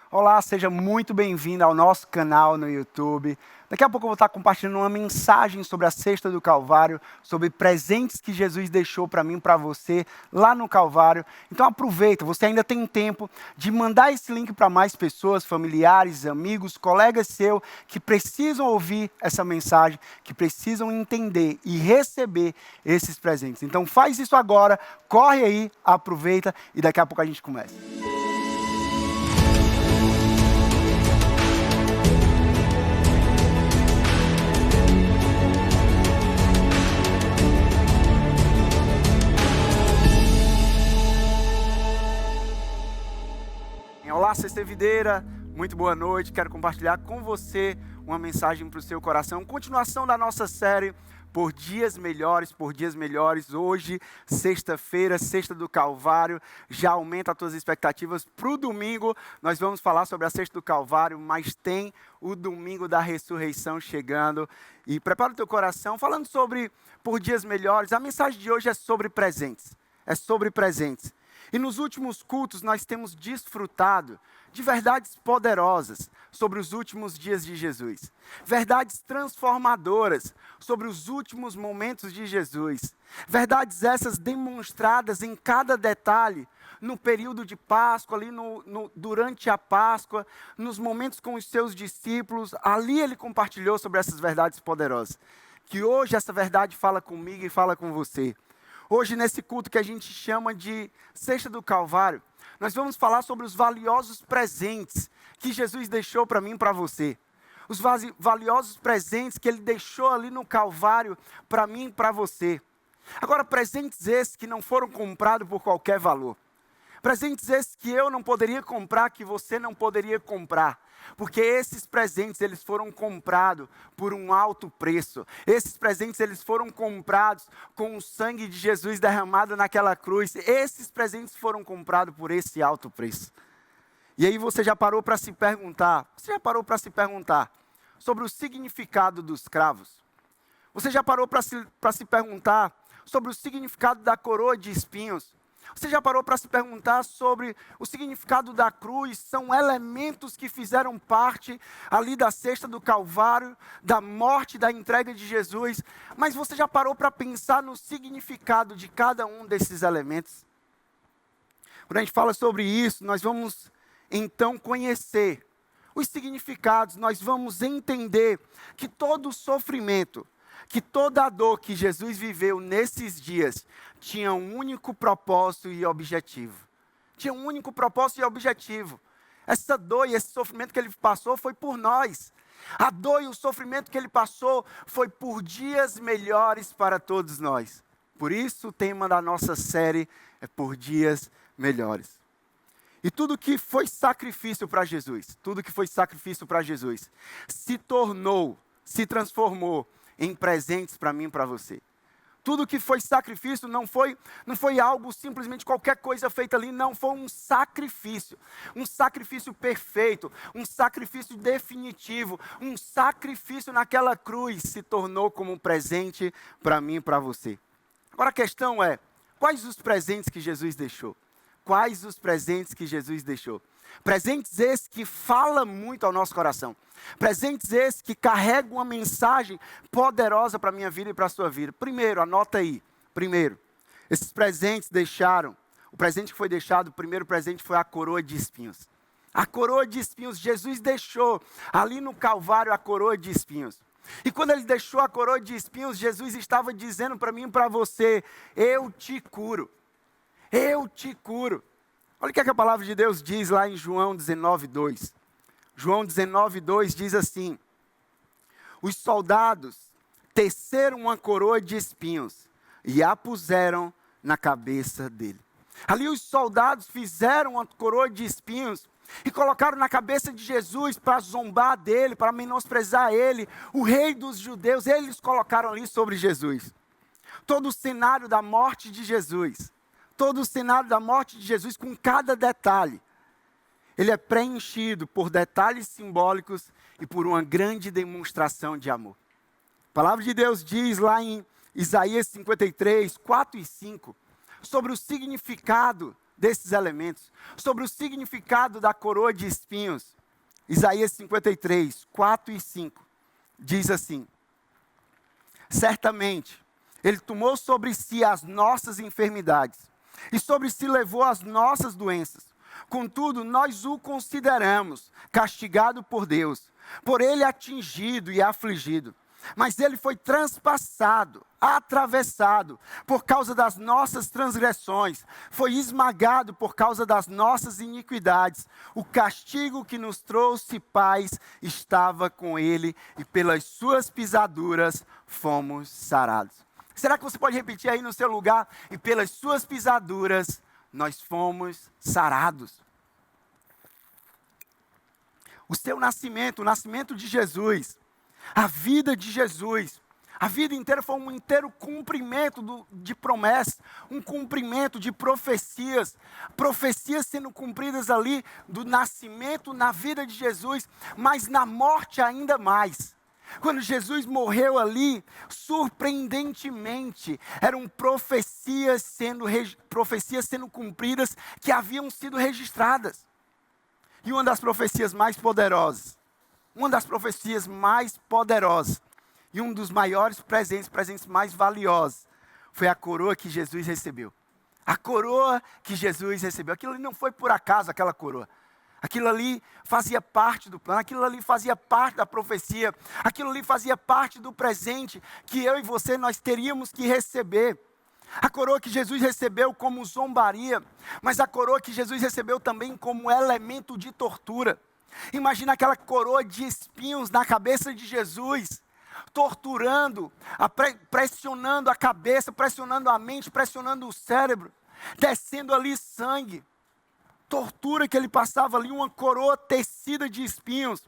Olá, seja muito bem-vindo ao nosso canal no YouTube. Daqui a pouco eu vou estar compartilhando uma mensagem sobre a Sexta do Calvário, sobre presentes que Jesus deixou para mim e para você lá no Calvário. Então aproveita, você ainda tem tempo de mandar esse link para mais pessoas, familiares, amigos, colegas seus que precisam ouvir essa mensagem, que precisam entender e receber esses presentes. Então faz isso agora, corre aí, aproveita e daqui a pouco a gente começa. Olá, Sexta Videira, muito boa noite. Quero compartilhar com você uma mensagem para o seu coração. Continuação da nossa série Por Dias Melhores, por Dias Melhores. Hoje, sexta-feira, Sexta do Calvário. Já aumenta as tuas expectativas para o domingo. Nós vamos falar sobre a Sexta do Calvário, mas tem o Domingo da Ressurreição chegando. E prepara o teu coração. Falando sobre Por Dias Melhores, a mensagem de hoje é sobre presentes. É sobre presentes. E nos últimos cultos nós temos desfrutado de verdades poderosas sobre os últimos dias de Jesus. Verdades transformadoras sobre os últimos momentos de Jesus. Verdades essas demonstradas em cada detalhe no período de Páscoa, ali durante a Páscoa, nos momentos com os seus discípulos. Ali ele compartilhou sobre essas verdades poderosas. Que hoje essa verdade fala comigo e fala com você. Hoje, nesse culto que a gente chama de Sexta do Calvário, nós vamos falar sobre os valiosos presentes que Jesus deixou para mim e para você. Os valiosos presentes que Ele deixou ali no Calvário para mim e para você. Agora, presentes esses que não foram comprados por qualquer valor. Presentes esses que eu não poderia comprar, que você não poderia comprar. Porque esses presentes, eles foram comprados por um alto preço. Esses presentes, eles foram comprados com o sangue de Jesus derramado naquela cruz. Esses presentes foram comprados por esse alto preço. E aí você já parou para se perguntar, sobre o significado dos cravos? Você já parou para se perguntar sobre o significado da coroa de espinhos? Você já parou para se perguntar sobre o significado da cruz? São elementos que fizeram parte ali da Sexta do Calvário, da morte, da entrega de Jesus. Mas você já parou para pensar no significado de cada um desses elementos? Quando a gente fala sobre isso, nós vamos então conhecer os significados, nós vamos entender que todo o sofrimento, que toda a dor que Jesus viveu nesses dias tinha um único propósito e objetivo. Tinha um único propósito e objetivo. Essa dor e esse sofrimento que ele passou foi por nós. A dor e o sofrimento que ele passou foi por dias melhores para todos nós. Por isso o tema da nossa série é Por Dias Melhores. E tudo que foi sacrifício para Jesus, se transformou em presentes para mim e para você. Tudo que foi sacrifício não foi algo simplesmente qualquer coisa feita ali, não, foi um sacrifício perfeito, um sacrifício definitivo, um sacrifício naquela cruz se tornou como um presente para mim e para você. Agora a questão é, quais os presentes que Jesus deixou? Quais os presentes que Jesus deixou? Presentes esses que falam muito ao nosso coração. Presentes esses que carregam uma mensagem poderosa para a minha vida e para a sua vida. Primeiro, anota aí. Esses presentes deixaram. O presente que foi deixado, o primeiro presente foi a coroa de espinhos. A coroa de espinhos, Jesus deixou ali no Calvário a coroa de espinhos. E quando ele deixou a coroa de espinhos, Jesus estava dizendo para mim e para você, eu te curo. Eu te curo. Olha o que a palavra de Deus diz lá em João 19:2. João 19:2 diz assim: os soldados teceram uma coroa de espinhos e a puseram na cabeça dele. Ali os soldados fizeram uma coroa de espinhos e colocaram na cabeça de Jesus para zombar dele, para menosprezar ele, o rei dos judeus. Eles colocaram ali sobre Jesus. Todo o cenário da morte de Jesus. Todo o cenário da morte de Jesus, com cada detalhe, ele é preenchido por detalhes simbólicos e por uma grande demonstração de amor. A palavra de Deus diz lá em Isaías 53, 4 e 5, sobre o significado desses elementos, sobre o significado da coroa de espinhos. Isaías 53, 4 e 5, diz assim: certamente, ele tomou sobre si as nossas enfermidades, e sobre si levou as nossas doenças. Contudo, nós o consideramos castigado por Deus, por ele atingido e afligido. Mas ele foi transpassado, atravessado por causa das nossas transgressões, foi esmagado por causa das nossas iniquidades. O castigo que nos trouxe paz estava com ele, e pelas suas pisaduras fomos sarados. Será que você pode repetir aí no seu lugar? E pelas suas pisaduras nós fomos sarados. O seu nascimento, o nascimento de Jesus, a vida de Jesus, a vida inteira foi um inteiro cumprimento de promessas, um cumprimento de profecias, profecias sendo cumpridas ali do nascimento na vida de Jesus, mas na morte ainda mais. Quando Jesus morreu ali, surpreendentemente, eram profecias sendo cumpridas que haviam sido registradas. E uma das profecias mais poderosas, e um dos maiores presentes mais valiosos, foi a coroa que Jesus recebeu. A coroa que Jesus recebeu. Aquilo ali não foi por acaso, aquela coroa. Aquilo ali fazia parte do plano, aquilo ali fazia parte da profecia, aquilo ali fazia parte do presente que eu e você nós teríamos que receber. A coroa que Jesus recebeu como zombaria, mas a coroa que Jesus recebeu também como elemento de tortura. Imagina aquela coroa de espinhos na cabeça de Jesus, torturando, pressionando a cabeça, pressionando a mente, pressionando o cérebro, descendo ali sangue. Tortura que ele passava ali, uma coroa tecida de espinhos,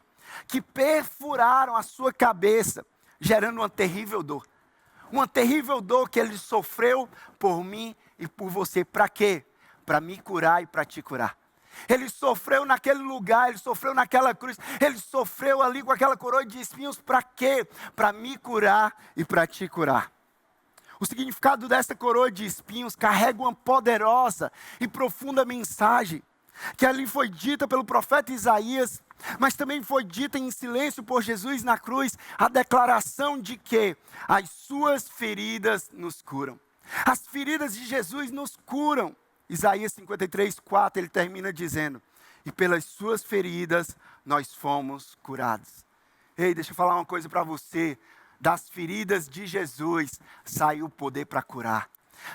que perfuraram a sua cabeça, gerando uma terrível dor. Uma terrível dor que ele sofreu por mim e por você. Para quê? Para me curar e para te curar. Ele sofreu naquele lugar, ele sofreu naquela cruz, ele sofreu ali com aquela coroa de espinhos. Para quê? Para me curar e para te curar. O significado dessa coroa de espinhos carrega uma poderosa e profunda mensagem, que ali foi dita pelo profeta Isaías, mas também foi dita em silêncio por Jesus na cruz, a declaração de que as suas feridas nos curam. As feridas de Jesus nos curam. Isaías 53, 4, ele termina dizendo: e pelas suas feridas nós fomos curados. Ei, deixa eu falar uma coisa para você. Das feridas de Jesus saiu o poder para curar.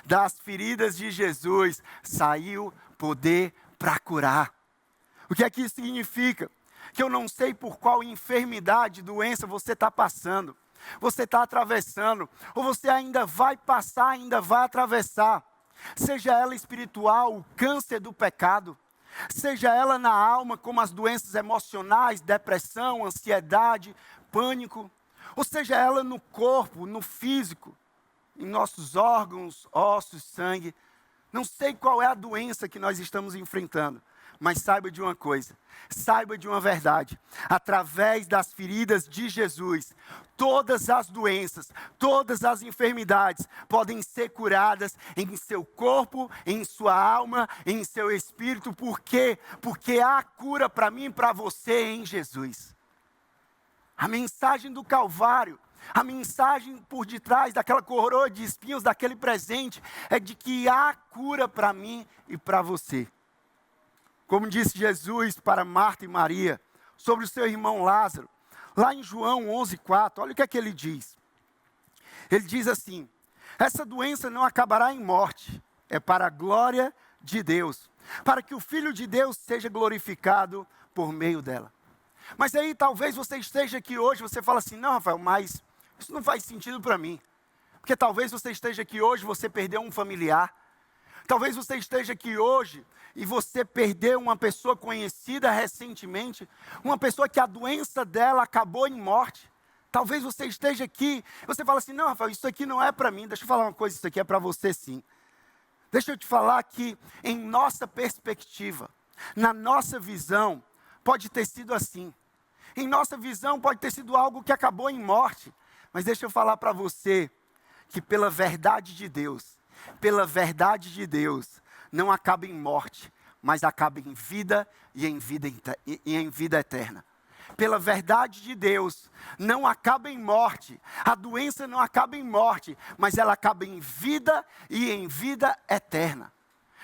Das feridas de Jesus saiu poder para curar. O que é que isso significa? Que eu não sei por qual enfermidade, doença você está passando, você está atravessando, ou você ainda vai passar, ainda vai atravessar. Seja ela espiritual, o câncer do pecado, seja ela na alma, como as doenças emocionais, depressão, ansiedade, pânico, ou seja ela no corpo, no físico, em nossos órgãos, ossos, sangue. Não sei qual é a doença que nós estamos enfrentando, mas saiba de uma coisa, saiba de uma verdade: através das feridas de Jesus, todas as doenças, todas as enfermidades podem ser curadas em seu corpo, em sua alma, em seu espírito. Por quê? Porque há cura para mim e para você em Jesus. A mensagem do Calvário, a mensagem por detrás daquela coroa de espinhos, daquele presente, é de que há cura para mim e para você. Como disse Jesus para Marta e Maria, sobre o seu irmão Lázaro, lá em João 11:4, olha o que é que ele diz. Ele diz assim: essa doença não acabará em morte, é para a glória de Deus, para que o Filho de Deus seja glorificado por meio dela. Mas aí talvez você esteja aqui hoje, você fala assim: não, Rafael, mas isso não faz sentido para mim. Porque talvez você esteja aqui hoje, você perdeu um familiar. Talvez você esteja aqui hoje e você perdeu uma pessoa conhecida recentemente, uma pessoa que a doença dela acabou em morte. Talvez você esteja aqui e você fala assim: não, Rafael, isso aqui não é para mim. Deixa eu falar uma coisa, isso aqui é para você sim. Deixa eu te falar que em nossa perspectiva, na nossa visão, pode ter sido assim. Em nossa visão pode ter sido algo que acabou em morte. Mas deixa eu falar para você que pela verdade de Deus, não acaba em morte, mas acaba em vida e em vida eterna. Pela verdade de Deus, não acaba em morte, a doença não acaba em morte, mas ela acaba em vida e em vida eterna.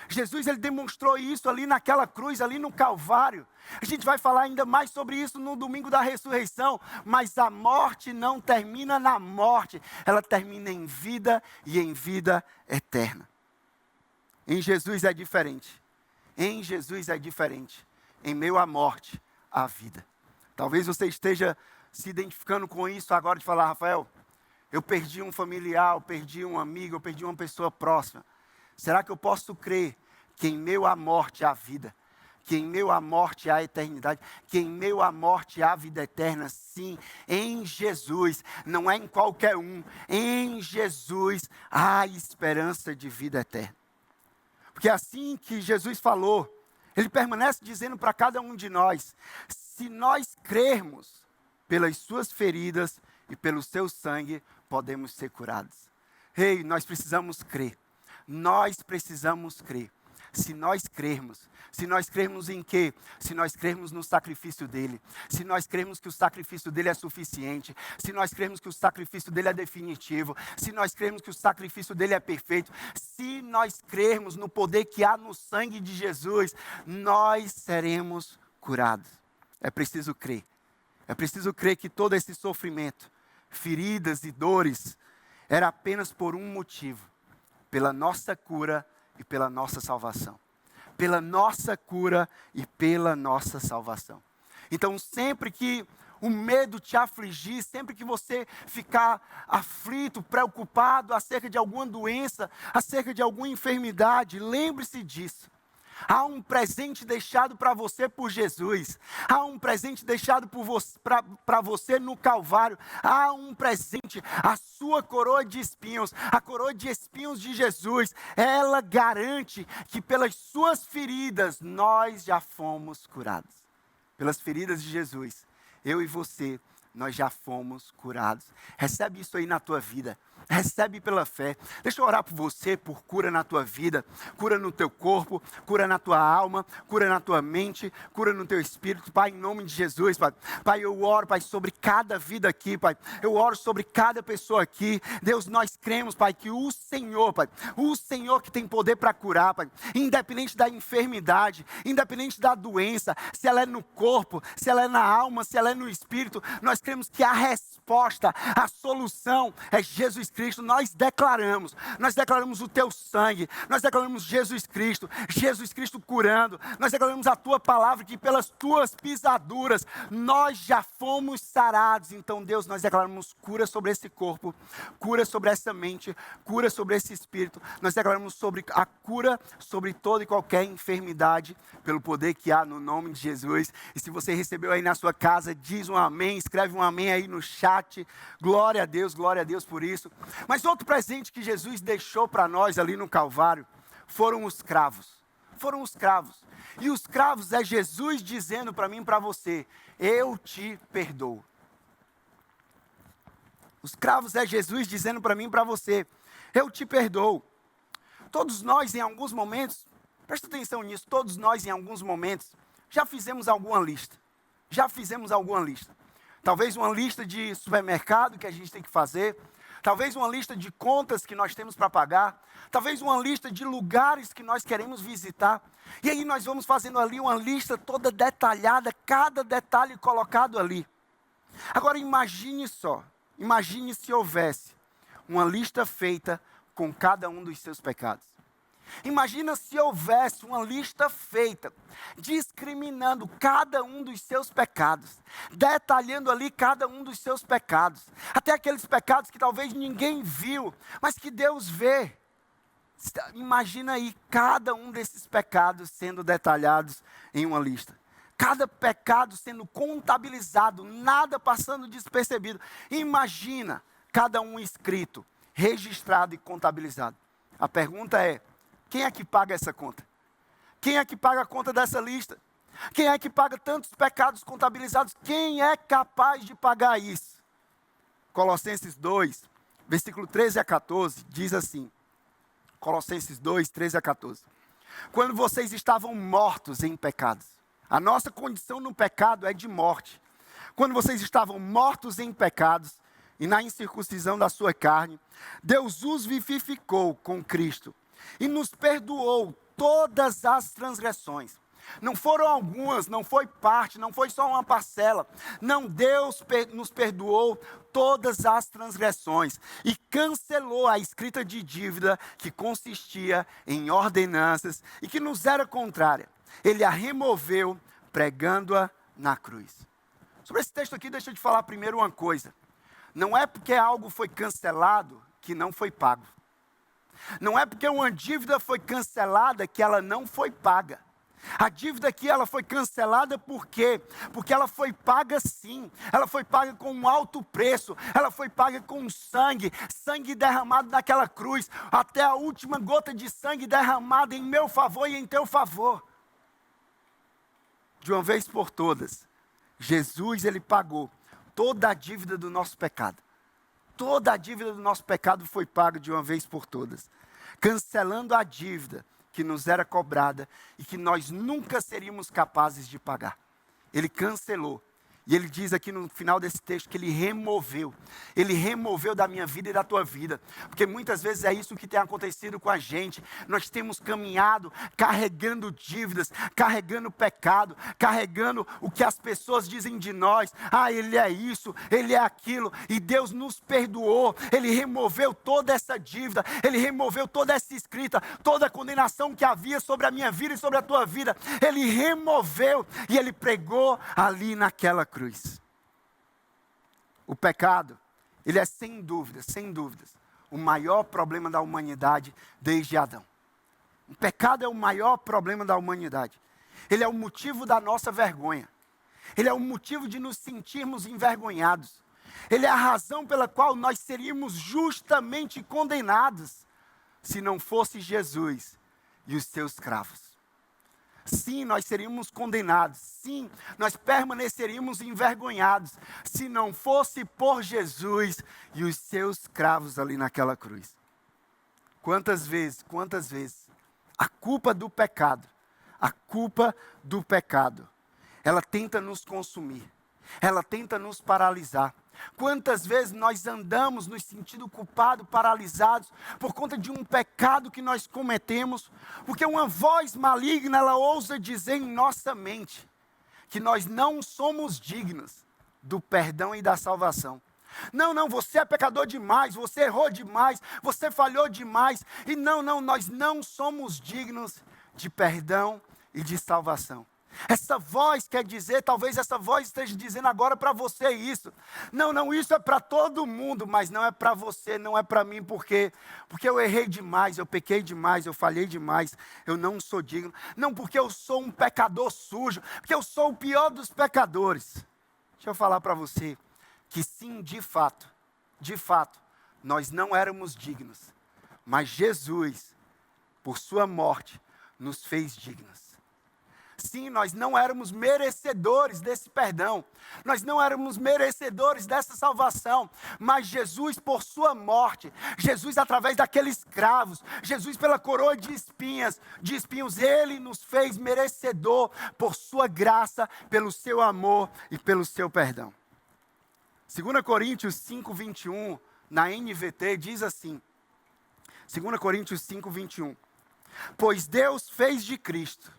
Jesus, ele demonstrou isso ali naquela cruz, ali no Calvário. A gente vai falar ainda mais sobre isso no domingo da ressurreição, mas a morte não termina na morte, ela termina em vida e em vida eterna. Em Jesus é diferente. Em Jesus é diferente. Em meio à morte, há vida. Talvez você esteja se identificando com isso agora, de falar: Rafael, eu perdi um familiar, eu perdi um amigo, eu perdi uma pessoa próxima. Será que eu posso crer que em meio à morte há vida? Que em meio à morte há eternidade? Que em meio à morte há vida eterna? Sim, em Jesus, não é em qualquer um. Em Jesus há esperança de vida eterna. Porque assim que Jesus falou, ele permanece dizendo para cada um de nós: se nós crermos, pelas suas feridas e pelo seu sangue, podemos ser curados. Ei, nós precisamos crer. Nós precisamos crer. Se nós crermos em quê? Se nós crermos no sacrifício dele, se nós crermos que o sacrifício dele é suficiente, se nós crermos que o sacrifício dele é definitivo, se nós crermos que o sacrifício dele é perfeito, se nós crermos no poder que há no sangue de Jesus, nós seremos curados. É preciso crer. É preciso crer que todo esse sofrimento, feridas e dores, era apenas por um motivo: pela nossa cura e pela nossa salvação. Pela nossa cura e pela nossa salvação. Então, sempre que o medo te afligir, sempre que você ficar aflito, preocupado acerca de alguma doença, acerca de alguma enfermidade, lembre-se disso. Há um presente deixado para você por Jesus. Há um presente deixado para você no Calvário. Há um presente, a sua coroa de espinhos. A coroa de espinhos de Jesus. Ela garante que pelas suas feridas nós já fomos curados. Pelas feridas de Jesus, eu e você, nós já fomos curados. Recebe isso aí na tua vida. Recebe pela fé. Deixa eu orar por você, por cura na tua vida, cura no teu corpo, cura na tua alma, cura na tua mente, cura no teu espírito, Pai, em nome de Jesus, Pai. Pai, eu oro, Pai, sobre cada vida aqui, Pai. Eu oro sobre cada pessoa aqui. Deus, nós cremos, Pai, que o Senhor, Pai, o Senhor que tem poder para curar, Pai, independente da enfermidade, independente da doença, se ela é no corpo, se ela é na alma, se ela é no espírito, nós cremos que a resposta, a solução é Jesus Cristo. Nós declaramos o teu sangue, nós declaramos Jesus Cristo curando, nós declaramos a tua palavra que pelas tuas pisaduras nós já fomos sarados. Então, Deus, nós declaramos cura sobre esse corpo, cura sobre essa mente, cura sobre esse espírito, nós declaramos sobre a cura sobre toda e qualquer enfermidade, pelo poder que há no nome de Jesus. E se você recebeu aí na sua casa, diz um amém, escreve um amém aí no chat. Glória a Deus por isso. Mas outro presente que Jesus deixou para nós ali no Calvário foram os cravos. E os cravos é Jesus dizendo para mim e para você: eu te perdoo. Os cravos é Jesus dizendo para mim e para você: eu te perdoo. Todos nós em alguns momentos, presta atenção nisso, todos nós em alguns momentos já fizemos alguma lista. Talvez uma lista de supermercado que a gente tem que fazer. Talvez uma lista de contas que nós temos para pagar. Talvez uma lista de lugares que nós queremos visitar. E aí nós vamos fazendo ali uma lista toda detalhada, cada detalhe colocado ali. Agora imagine se houvesse uma lista feita com cada um dos seus pecados. Imagina se houvesse uma lista feita, discriminando cada um dos seus pecados, detalhando ali cada um dos seus pecados, até aqueles pecados que talvez ninguém viu, mas que Deus vê. Imagina aí cada um desses pecados sendo detalhados em uma lista. Cada pecado sendo contabilizado, nada passando despercebido. Imagina cada um escrito, registrado e contabilizado. A pergunta é: quem é que paga essa conta? Quem é que paga a conta dessa lista? Quem é que paga tantos pecados contabilizados? Quem é capaz de pagar isso? Colossenses 2, versículo 13 a 14, diz assim. Colossenses 2, 13 a 14. quando vocês estavam mortos em pecados. A nossa condição no pecado é de morte. Quando vocês estavam mortos em pecados e na incircuncisão da sua carne, Deus os vivificou com Cristo e nos perdoou todas as transgressões. Não foram algumas, não foi parte, não foi só uma parcela. Não, Deus nos perdoou todas as transgressões e cancelou a escrita de dívida que consistia em ordenanças e que nos era contrária. Ele a removeu, pregando-a na cruz. Sobre esse texto aqui, deixa eu te falar primeiro uma coisa. Não é porque algo foi cancelado que não foi pago. Não é porque uma dívida foi cancelada que ela não foi paga. A dívida aqui, ela foi cancelada por quê? Porque ela foi paga sim, ela foi paga com um alto preço, ela foi paga com sangue derramado naquela cruz, até a última gota de sangue derramada em meu favor e em teu favor. De uma vez por todas, Jesus, ele pagou toda a dívida do nosso pecado. Toda a dívida do nosso pecado foi paga de uma vez por todas, cancelando a dívida que nos era cobrada e que nós nunca seríamos capazes de pagar. Ele cancelou. E ele diz aqui no final desse texto que ele removeu da minha vida e da tua vida, porque muitas vezes é isso que tem acontecido com a gente. Nós temos caminhado carregando dívidas, carregando pecado, carregando o que as pessoas dizem de nós. Ele é isso, ele é aquilo, e Deus nos perdoou. Ele removeu toda essa dívida, ele removeu toda essa escrita, toda a condenação que havia sobre a minha vida e sobre a tua vida. Ele removeu e ele pregou ali naquela cruz. O pecado, ele é sem dúvidas, o maior problema da humanidade desde Adão. O pecado é o maior problema da humanidade. Ele é o motivo da nossa vergonha. Ele é o motivo de nos sentirmos envergonhados. Ele é a razão pela qual nós seríamos justamente condenados se não fosse Jesus e os seus cravos. Sim, nós seríamos condenados. Sim, nós permaneceríamos envergonhados se não fosse por Jesus e os seus cravos ali naquela cruz. Quantas vezes, a culpa do pecado, ela tenta nos consumir, ela tenta nos paralisar. Quantas vezes nós andamos nos sentindo culpados, paralisados, por conta de um pecado que nós cometemos, porque uma voz maligna, ela ousa dizer em nossa mente, que nós não somos dignos do perdão e da salvação. Não, você é pecador demais, você errou demais, você falhou demais, e não, nós não somos dignos de perdão e de salvação. Essa voz quer dizer, talvez essa voz esteja dizendo agora para você isso. Não, isso é para todo mundo, mas não é para você, não é para mim, porque eu errei demais, eu pequei demais, eu falhei demais, eu não sou digno. Não, porque eu sou um pecador sujo, porque eu sou o pior dos pecadores. Deixa eu falar para você que sim, de fato, nós não éramos dignos, mas Jesus, por sua morte, nos fez dignos. Sim, nós não éramos merecedores desse perdão, nós não éramos merecedores dessa salvação, mas Jesus, por sua morte, Jesus através daqueles cravos, Jesus pela coroa de espinhos, ele nos fez merecedor por sua graça, pelo seu amor e pelo seu perdão. 2 Coríntios 5:21, na NVT, diz assim, 2 Coríntios 5:21, pois Deus fez de Cristo,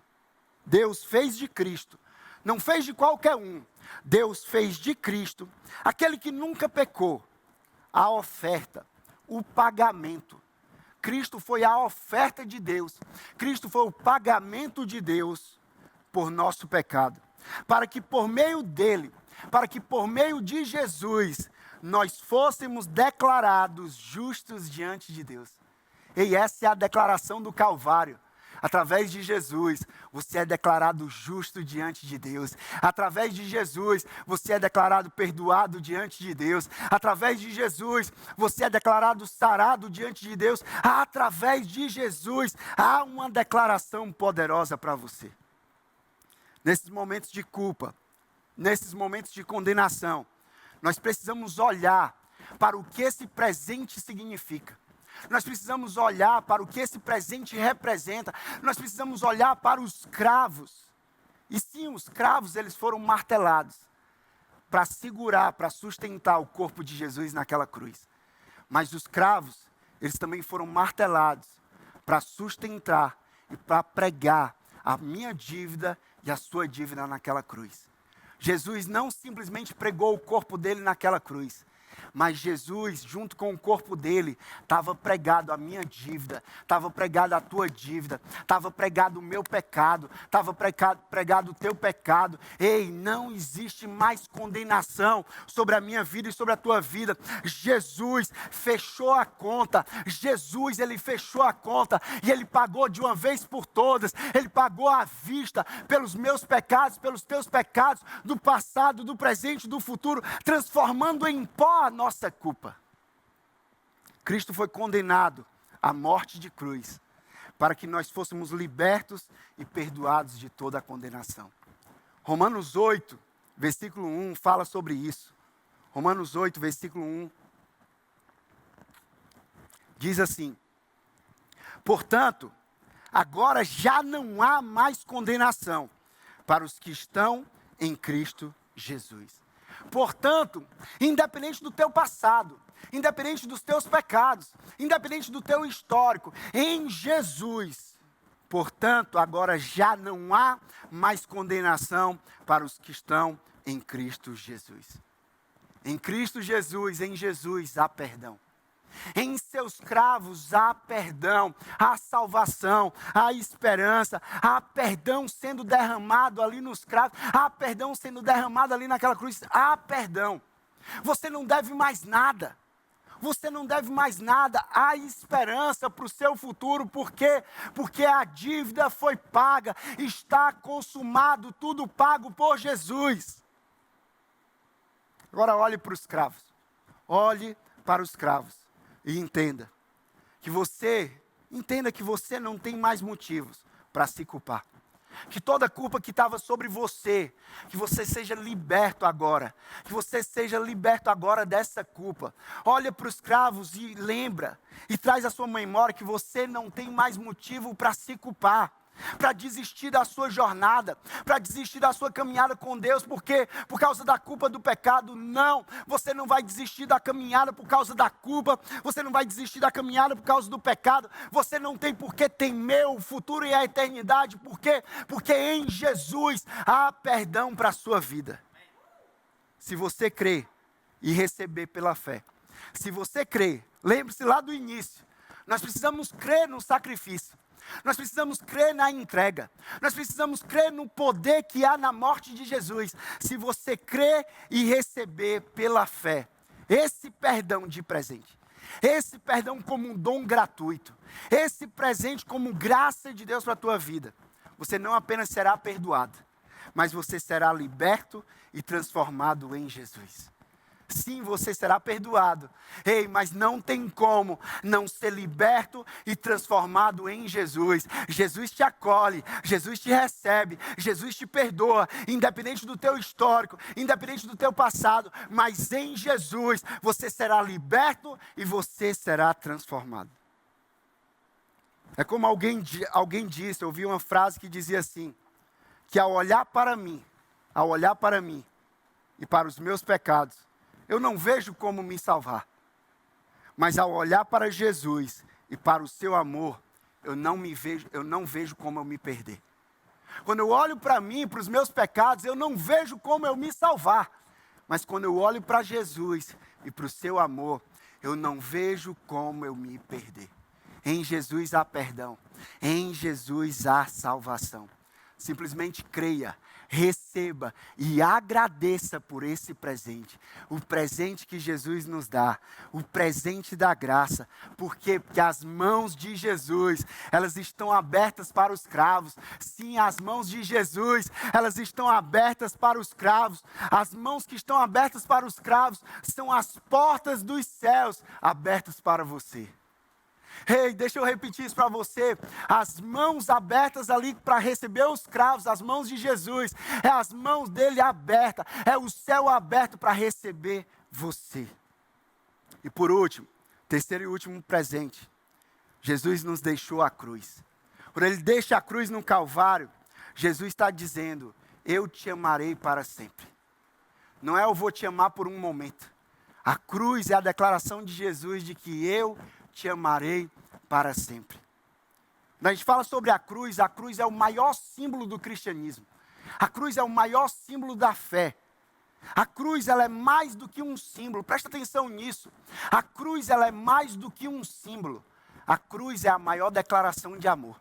não fez de qualquer um, Deus fez de Cristo, aquele que nunca pecou, a oferta, o pagamento. Cristo foi a oferta de Deus, Cristo foi o pagamento de Deus por nosso pecado, para que por meio de Jesus, nós fôssemos declarados justos diante de Deus. E essa é a declaração do Calvário. Através de Jesus, você é declarado justo diante de Deus. Através de Jesus, você é declarado perdoado diante de Deus. Através de Jesus, você é declarado sarado diante de Deus. Através de Jesus, há uma declaração poderosa para você. Nesses momentos de culpa, nesses momentos de condenação, nós precisamos olhar para o que esse presente significa. Nós precisamos olhar para o que esse presente representa. Nós precisamos olhar para os cravos. E sim, os cravos, eles foram martelados para segurar, para sustentar o corpo de Jesus naquela cruz. Mas os cravos, eles também foram martelados para sustentar e para pregar a minha dívida e a sua dívida naquela cruz. Jesus não simplesmente pregou o corpo dele naquela cruz, mas Jesus, junto com o corpo dele, estava pregado a minha dívida, estava pregado a tua dívida, estava pregado o meu pecado, estava pregado o teu pecado. Ei, não existe mais condenação sobre a minha vida e sobre a tua vida. Jesus fechou a conta, Jesus, ele fechou a conta, e ele pagou de uma vez por todas, ele pagou à vista, pelos meus pecados, pelos teus pecados, do passado, do presente, do futuro, transformando em pó a nossa culpa. Cristo foi condenado à morte de cruz, para que nós fôssemos libertos e perdoados de toda a condenação. Romanos 8, versículo 1, fala sobre isso. Romanos 8, versículo 1, diz assim: portanto, agora já não há mais condenação para os que estão em Cristo Jesus. Portanto, independente do teu passado, independente dos teus pecados, independente do teu histórico, em Jesus, portanto, agora já não há mais condenação para os que estão em Cristo Jesus. Em Cristo Jesus, em Jesus há perdão. Em seus cravos há perdão, há salvação, há esperança, há perdão sendo derramado ali nos cravos, há perdão sendo derramado ali naquela cruz, há perdão. Você não deve mais nada, você não deve mais nada, há esperança para o seu futuro, por quê? Porque a dívida foi paga, está consumado, tudo pago por Jesus. Agora olhe para os cravos, olhe para os cravos. E entenda que você não tem mais motivos para se culpar. Que toda culpa que estava sobre você, que você seja liberto agora. Que você seja liberto agora dessa culpa. Olha para os cravos e lembra, e traz à sua memória que você não tem mais motivo para se culpar. Para desistir da sua jornada, para desistir da sua caminhada com Deus, porque por causa da culpa do pecado, não, você não vai desistir da caminhada por causa da culpa, você não vai desistir da caminhada por causa do pecado, você não tem por que temer o futuro e a eternidade, por quê? Porque em Jesus há perdão para a sua vida. Se você crer e receber pela fé, se você crer, lembre-se lá do início, nós precisamos crer no sacrifício. Nós precisamos crer na entrega. Nós precisamos crer no poder que há na morte de Jesus. Se você crer e receber pela fé esse perdão de presente, esse perdão como um dom gratuito, esse presente como graça de Deus para a tua vida, você não apenas será perdoado, mas você será liberto e transformado em Jesus. Sim, você será perdoado. Ei, mas não tem como não ser liberto e transformado em Jesus. Jesus te acolhe, Jesus te recebe, Jesus te perdoa, independente do teu histórico, independente do teu passado, mas em Jesus você será liberto e você será transformado. É como alguém disse, eu ouvi uma frase que dizia assim, que ao olhar para mim e para os meus pecados, eu não vejo como me salvar, mas ao olhar para Jesus e para o seu amor, eu não vejo como eu me perder. Quando eu olho para mim, para os meus pecados, eu não vejo como eu me salvar, mas quando eu olho para Jesus e para o seu amor, eu não vejo como eu me perder. Em Jesus há perdão, em Jesus há salvação. Simplesmente creia, receba e agradeça por esse presente. O presente que Jesus nos dá, o presente da graça. Por quê? Porque as mãos de Jesus, elas estão abertas para os cravos. Sim, as mãos de Jesus, elas estão abertas para os cravos. As mãos que estão abertas para os cravos são as portas dos céus abertas para você. Ei, deixa eu repetir isso para você. As mãos abertas ali para receber os cravos, as mãos de Jesus, é as mãos dele abertas, é o céu aberto para receber você. E por último, terceiro e último presente Jesus nos deixou a cruz. Quando Ele deixa a cruz no Calvário, Jesus está dizendo: eu te amarei para sempre. Não é eu vou te amar por um momento. A cruz é a declaração de Jesus de que eu te amarei para sempre. Quando a gente fala sobre a cruz é o maior símbolo do cristianismo. A cruz é o maior símbolo da fé. A cruz, ela é mais do que um símbolo. Presta atenção nisso. A cruz, ela é mais do que um símbolo. A cruz é a maior declaração de amor.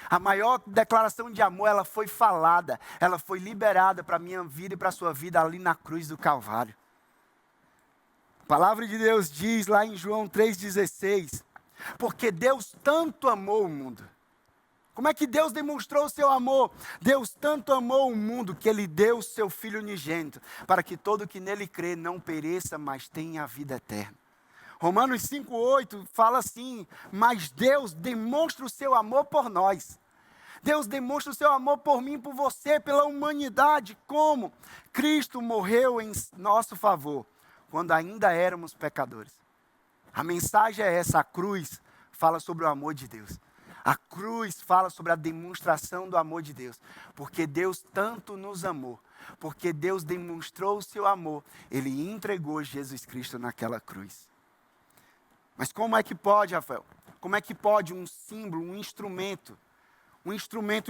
A maior declaração de amor, ela foi falada, ela foi liberada para a minha vida e para a sua vida ali na cruz do Calvário. A palavra de Deus diz lá em João 3,16, porque Deus tanto amou o mundo. Como é que Deus demonstrou o seu amor? Deus tanto amou o mundo que Ele deu o seu Filho unigênito, para que todo que nele crê não pereça, mas tenha a vida eterna. Romanos 5,8 fala assim: mas Deus demonstra o seu amor por nós. Deus demonstra o seu amor por mim, por você, pela humanidade. Como? Cristo morreu em nosso favor, quando ainda éramos pecadores. A mensagem é essa: a cruz fala sobre o amor de Deus. A cruz fala sobre a demonstração do amor de Deus. Porque Deus tanto nos amou, porque Deus demonstrou o seu amor, Ele entregou Jesus Cristo naquela cruz. Mas como é que pode, Rafael? Como é que pode um símbolo, um instrumento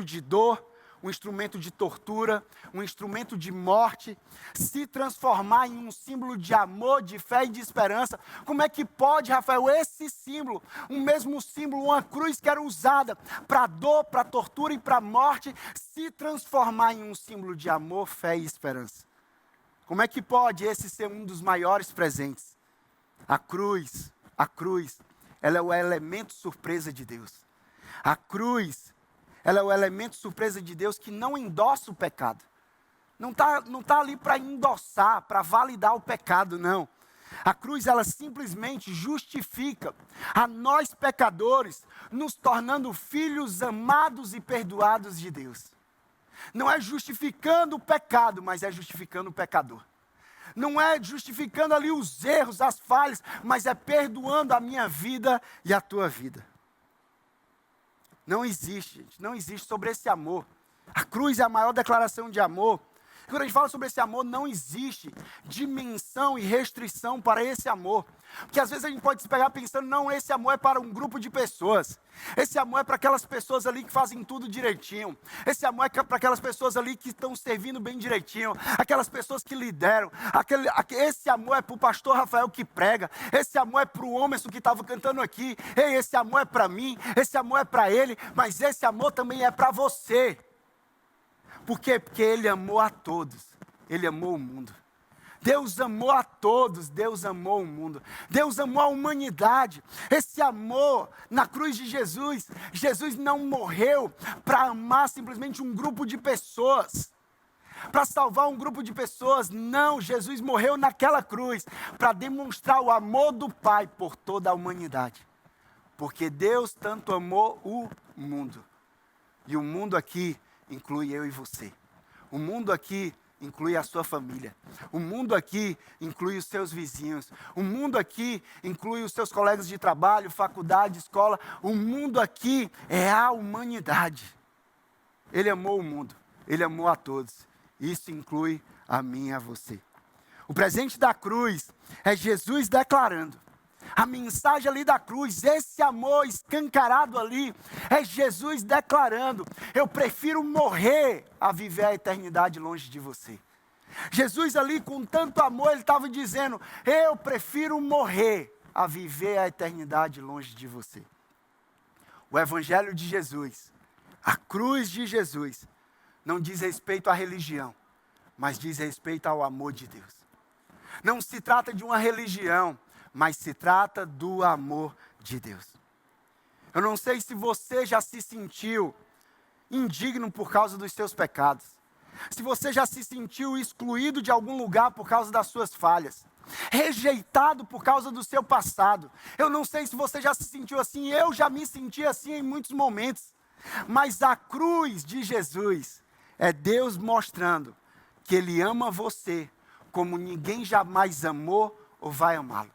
de dor, um instrumento de tortura, um instrumento de morte, se transformar em um símbolo de amor, de fé e de esperança? Como é que pode, Rafael, esse símbolo, o mesmo símbolo, uma cruz que era usada para dor, para tortura e para morte, se transformar em um símbolo de amor, fé e esperança? Como é que pode esse ser um dos maiores presentes? A cruz, ela é o elemento surpresa de Deus. A cruz, ela é o elemento surpresa de Deus que não endossa o pecado. Não tá ali para endossar, para validar o pecado, não. A cruz, ela simplesmente justifica a nós pecadores, nos tornando filhos amados e perdoados de Deus. Não é justificando o pecado, mas é justificando o pecador. Não é justificando ali os erros, as falhas, mas é perdoando a minha vida e a tua vida. Não existe, gente, não existe sobre esse amor. A cruz é a maior declaração de amor. Quando a gente fala sobre esse amor, não existe dimensão e restrição para esse amor. Porque às vezes a gente pode se pegar pensando: não, esse amor é para um grupo de pessoas. Esse amor é para aquelas pessoas ali que fazem tudo direitinho. Esse amor é para aquelas pessoas ali que estão servindo bem direitinho. Aquelas pessoas que lideram. Esse amor é para o pastor Rafael que prega. Esse amor é para o Homerson que estava cantando aqui. Ei, esse amor é para mim. Esse amor é para ele. Mas esse amor também é para você. Por quê? Porque Ele amou a todos. Ele amou o mundo. Deus amou a todos. Deus amou o mundo. Deus amou a humanidade. Esse amor na cruz de Jesus. Jesus não morreu para amar simplesmente um grupo de pessoas, para salvar um grupo de pessoas. Não, Jesus morreu naquela cruz para demonstrar o amor do Pai por toda a humanidade. Porque Deus tanto amou o mundo. E o mundo aqui inclui eu e você. O mundo aqui inclui a sua família. O mundo aqui inclui os seus vizinhos. O mundo aqui inclui os seus colegas de trabalho, faculdade, escola. O mundo aqui é a humanidade. Ele amou o mundo. Ele amou a todos. Isso inclui a mim e a você. O presente da cruz é Jesus declarando. A mensagem ali da cruz, esse amor escancarado ali, é Jesus declarando: eu prefiro morrer a viver a eternidade longe de você. Jesus ali com tanto amor, ele estava dizendo: eu prefiro morrer a viver a eternidade longe de você. O evangelho de Jesus, a cruz de Jesus, não diz respeito à religião, mas diz respeito ao amor de Deus. Não se trata de uma religião, mas se trata do amor de Deus. Eu não sei se você já se sentiu indigno por causa dos seus pecados. Se você já se sentiu excluído de algum lugar por causa das suas falhas. Rejeitado por causa do seu passado. Eu não sei se você já se sentiu assim. Eu já me senti assim em muitos momentos. Mas a cruz de Jesus é Deus mostrando que Ele ama você como ninguém jamais amou ou vai amá-lo.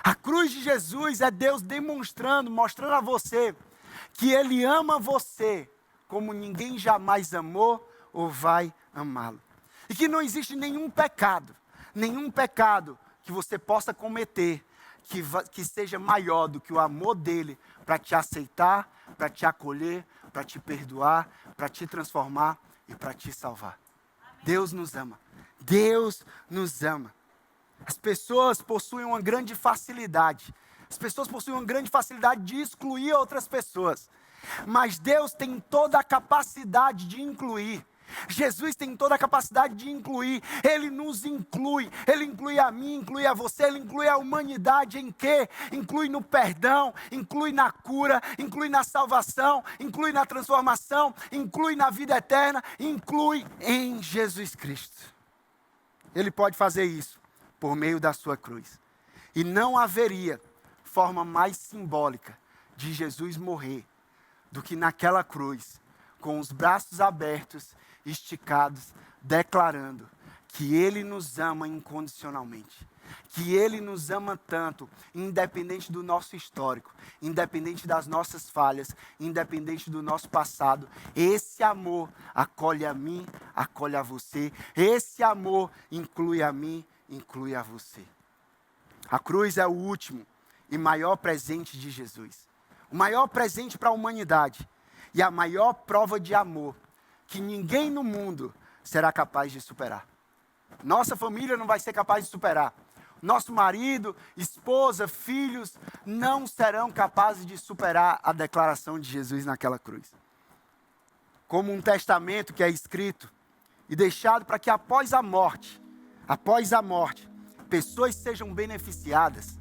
A cruz de Jesus é Deus demonstrando, mostrando a você que Ele ama você como ninguém jamais amou ou vai amá-lo. E que não existe nenhum pecado que você possa cometer que seja maior do que o amor dele para te aceitar, para te acolher, para te perdoar, para te transformar e para te salvar. Amém. Deus nos ama. Deus nos ama. As pessoas possuem uma grande facilidade. De excluir outras pessoas. Mas Deus tem toda a capacidade de incluir. Jesus tem toda a capacidade de incluir. Ele nos inclui. Ele inclui a mim, inclui a você. Ele inclui a humanidade em quê? Inclui no perdão, inclui na cura, inclui na salvação, inclui na transformação, inclui na vida eterna, inclui em Jesus Cristo. Ele pode fazer isso por meio da sua cruz. E não haveria forma mais simbólica de Jesus morrer do que naquela cruz, com os braços abertos, esticados, declarando que Ele nos ama incondicionalmente, que Ele nos ama tanto, independente do nosso histórico, independente das nossas falhas, independente do nosso passado. Esse amor acolhe a mim, acolhe a você. Esse amor inclui a mim, inclui a você. A cruz é o último e maior presente de Jesus. O maior presente para a humanidade e a maior prova de amor que ninguém no mundo será capaz de superar. Nossa família não vai ser capaz de superar. Nosso marido, esposa, filhos não serão capazes de superar a declaração de Jesus naquela cruz. Como um testamento que é escrito e deixado para que após a morte, pessoas sejam beneficiadas.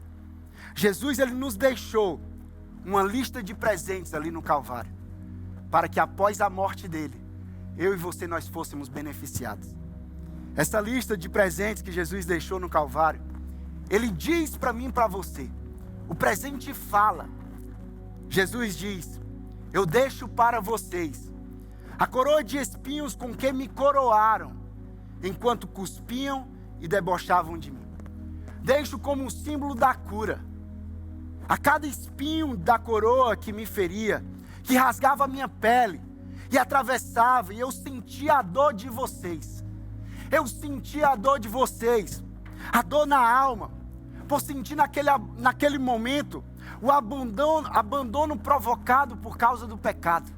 Jesus, ele nos deixou uma lista de presentes ali no Calvário, para que após a morte dele, eu e você, nós fôssemos beneficiados. Essa lista de presentes que Jesus deixou no Calvário, Ele diz para mim e para você, o presente fala. Jesus diz, eu deixo para vocês a coroa de espinhos com que me coroaram, enquanto cuspiam e debochavam de mim. Deixo como um símbolo da cura. A cada espinho da coroa que me feria, que rasgava a minha pele, e atravessava, e eu sentia a dor de vocês. Eu sentia a dor de vocês, a dor na alma, por sentir naquele momento o abandono provocado por causa do pecado.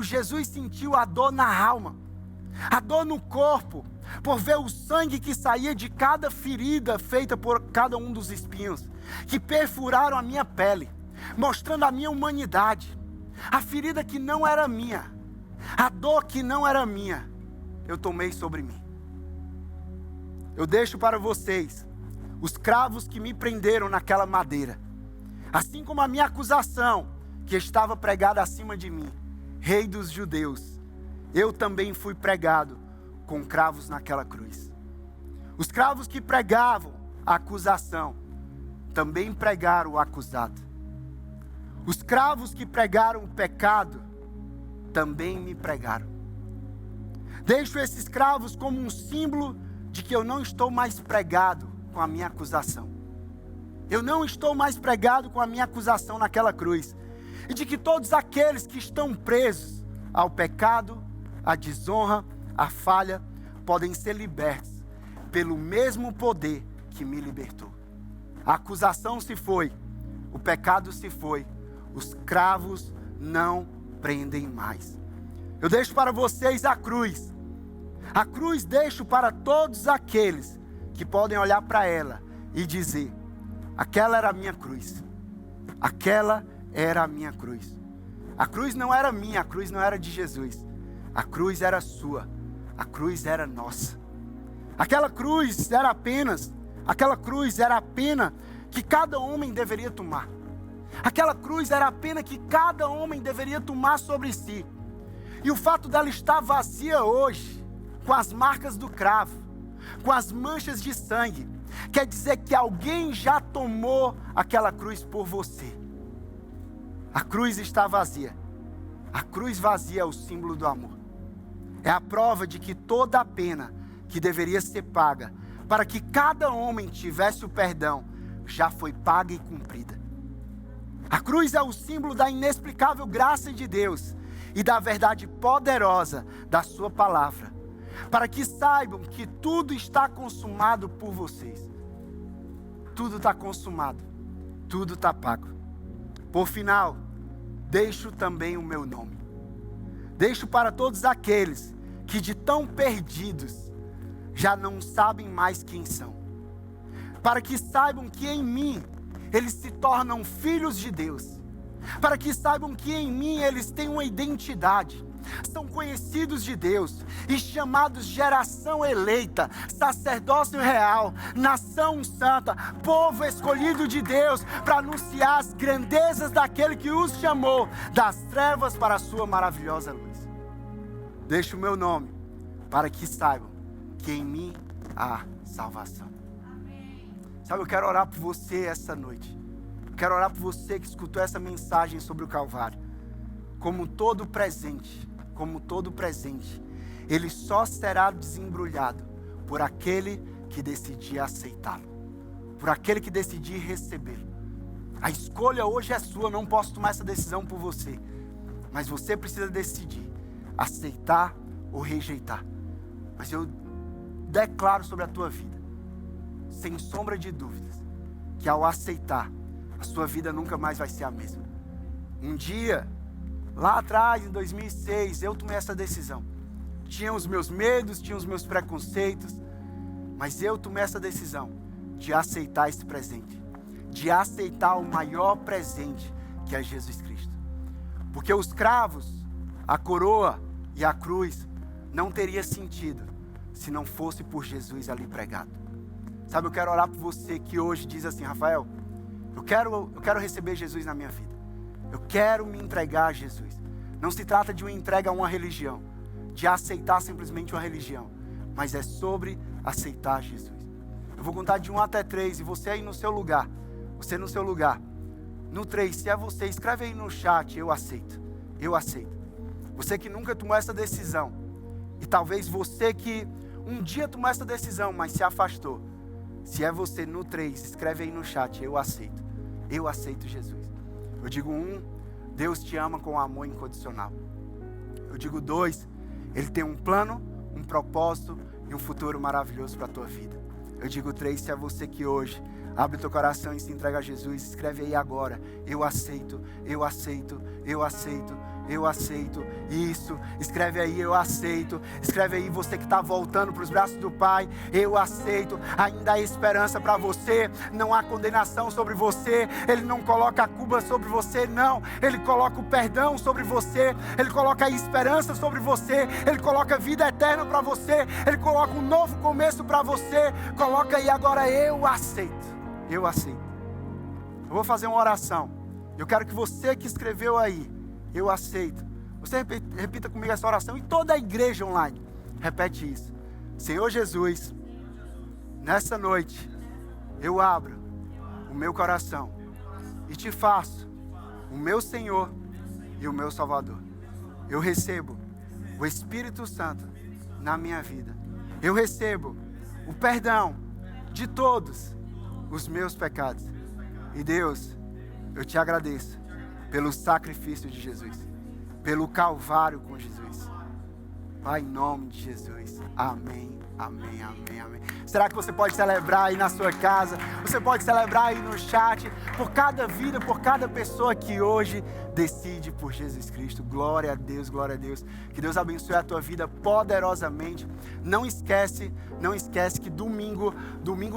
Jesus sentiu a dor na alma, a dor no corpo, por ver o sangue que saía de cada ferida feita por cada um dos espinhos, que perfuraram a minha pele, mostrando a minha humanidade. A ferida que não era minha, a dor que não era minha, eu tomei sobre mim. Eu deixo para vocês os cravos que me prenderam naquela madeira, assim como a minha acusação que estava pregada acima de mim, Rei dos Judeus. Eu também fui pregado com cravos naquela cruz. Os cravos que pregavam a acusação também pregaram o acusado. Os cravos que pregaram o pecado também me pregaram. Deixo esses cravos como um símbolo de que eu não estou mais pregado com a minha acusação. Eu não estou mais pregado com a minha acusação naquela cruz. E de que todos aqueles que estão presos ao pecado, à desonra, à falha, podem ser libertos pelo mesmo poder que me libertou. A acusação se foi, o pecado se foi. Os cravos não prendem mais. Eu deixo para vocês a cruz. A cruz deixo para todos aqueles que podem olhar para ela e dizer, aquela era a minha cruz. Aquela era a minha cruz. A cruz não era minha, a cruz não era de Jesus. A cruz era sua, a cruz era nossa. Aquela cruz era a pena que cada homem deveria tomar. Aquela cruz era a pena que cada homem deveria tomar sobre si. E o fato dela estar vazia hoje, com as marcas do cravo, com as manchas de sangue, quer dizer que alguém já tomou aquela cruz por você. A cruz está vazia. A cruz vazia é o símbolo do amor. É a prova de que toda a pena que deveria ser paga para que cada homem tivesse o perdão, já foi paga e cumprida. A cruz é o símbolo da inexplicável graça de Deus e da verdade poderosa da sua palavra, para que saibam que tudo está consumado por vocês. Tudo está consumado, tudo está pago. Por final, deixo também o meu nome. Deixo para todos aqueles que de tão perdidos já não sabem mais quem são, para que saibam que em mim eles se tornam filhos de Deus, para que saibam que em mim eles têm uma identidade, são conhecidos de Deus e chamados geração eleita, sacerdócio real, nação santa, povo escolhido de Deus, para anunciar as grandezas daquele que os chamou das trevas para a sua maravilhosa luz. Deixo o meu nome para que saibam que em mim há salvação. Sabe, eu quero orar por você essa noite. Eu quero orar por você que escutou essa mensagem sobre o Calvário. Como todo presente, ele só será desembrulhado por aquele que decidir aceitá-lo, por aquele que decidir recebê-lo. A escolha hoje é sua, eu não posso tomar essa decisão por você, mas você precisa decidir aceitar ou rejeitar. Mas eu declaro sobre a tua vida, sem sombra de dúvidas, que ao aceitar, a sua vida nunca mais vai ser a mesma. Um dia, lá atrás, em 2006, eu tomei essa decisão. Tinha os meus medos, tinha os meus preconceitos, mas eu tomei essa decisão de aceitar esse presente, de aceitar o maior presente que é Jesus Cristo. Porque os cravos, a coroa e a cruz não teria sentido se não fosse por Jesus ali pregado. Sabe, eu quero orar por você que hoje diz assim: Rafael, eu quero receber Jesus na minha vida. Eu quero me entregar a Jesus. Não se trata de uma entrega a uma religião, de aceitar simplesmente uma religião, mas é sobre aceitar Jesus. Eu vou contar de 1 até 3 e você aí no seu lugar, no 3, se é você, escreve aí no chat: eu aceito, eu aceito. Você que nunca tomou essa decisão, e talvez você que um dia tomou essa decisão, mas se afastou, se é você, no 3, escreve aí no chat: eu aceito Jesus. Eu digo 1, Deus te ama com amor incondicional. Eu digo 2, Ele tem um plano, um propósito e um futuro maravilhoso para a tua vida. Eu digo 3, se é você que hoje abre o teu coração e se entrega a Jesus, escreve aí agora: eu aceito, eu aceito, eu aceito, eu aceito. Isso, escreve aí: eu aceito. Escreve aí, você que está voltando para os braços do Pai: eu aceito. Ainda há esperança para você, não há condenação sobre você. Ele não coloca a culpa sobre você, não. Ele coloca o perdão sobre você, Ele coloca a esperança sobre você, Ele coloca vida eterna para você, Ele coloca um novo começo para você. Coloca aí agora: eu aceito, eu aceito. Eu vou fazer uma oração. Eu quero que você que escreveu aí: eu aceito, você repita comigo essa oração, e toda a igreja online repete isso: Senhor Jesus, nessa noite eu abro o meu coração e te faço o meu Senhor e o meu Salvador. Eu recebo o Espírito Santo na minha vida. Eu recebo o perdão de todos os meus pecados. E Deus, eu te agradeço pelo sacrifício de Jesus, pelo Calvário com Jesus. Pai, em nome de Jesus. Amém, amém, amém, amém. Será que você pode celebrar aí na sua casa? Você pode celebrar aí no chat por cada vida, por cada pessoa que hoje decide por Jesus Cristo. Glória a Deus, glória a Deus. Que Deus abençoe a tua vida poderosamente. Não esquece que domingo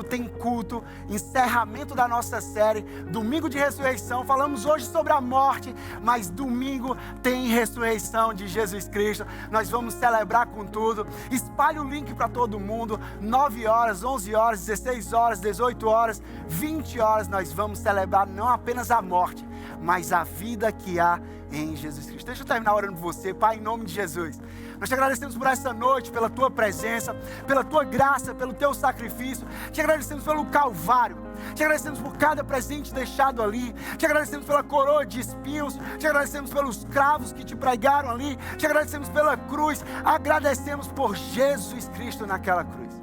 tem culto, encerramento da nossa série, domingo de ressurreição. Falamos hoje sobre a morte, mas domingo tem ressurreição de Jesus Cristo. Nós vamos celebrar com tudo. Espalhe o link para todo mundo. 9 horas, 11 horas, 16 horas, 18 horas, 20 horas. Nós vamos celebrar não apenas a morte, mas a vida que há em Jesus Cristo. Deixa eu terminar orando por você. Pai, em nome de Jesus, nós te agradecemos por essa noite, pela tua presença, pela tua graça, pelo teu sacrifício. Te agradecemos pelo Calvário, te agradecemos por cada presente deixado ali, te agradecemos pela coroa de espinhos, te agradecemos pelos cravos que te pregaram ali, te agradecemos pela cruz, agradecemos por Jesus Cristo naquela cruz.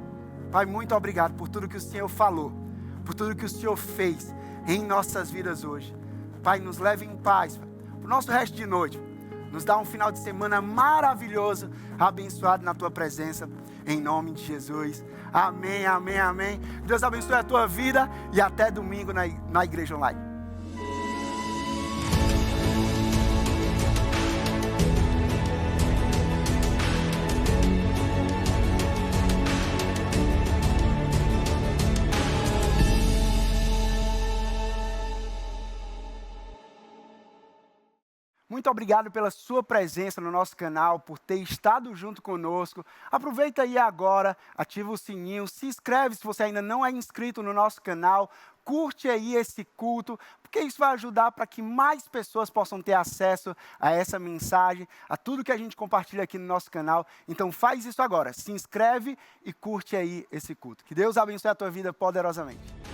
Pai, muito obrigado por tudo que o Senhor falou, por tudo que o Senhor fez em nossas vidas hoje. Pai, nos leve em paz, Pai, para o nosso resto de noite. Nos dá um final de semana maravilhoso, abençoado na Tua presença, em nome de Jesus. Amém, amém, amém. Deus abençoe a tua vida e até domingo na Igreja Online. Muito obrigado pela sua presença no nosso canal, por ter estado junto conosco. Aproveita aí agora, ativa o sininho, se inscreve se você ainda não é inscrito no nosso canal, curte aí esse culto, porque isso vai ajudar para que mais pessoas possam ter acesso a essa mensagem, a tudo que a gente compartilha aqui no nosso canal. Então faz isso agora, se inscreve e curte aí esse culto. Que Deus abençoe a tua vida poderosamente.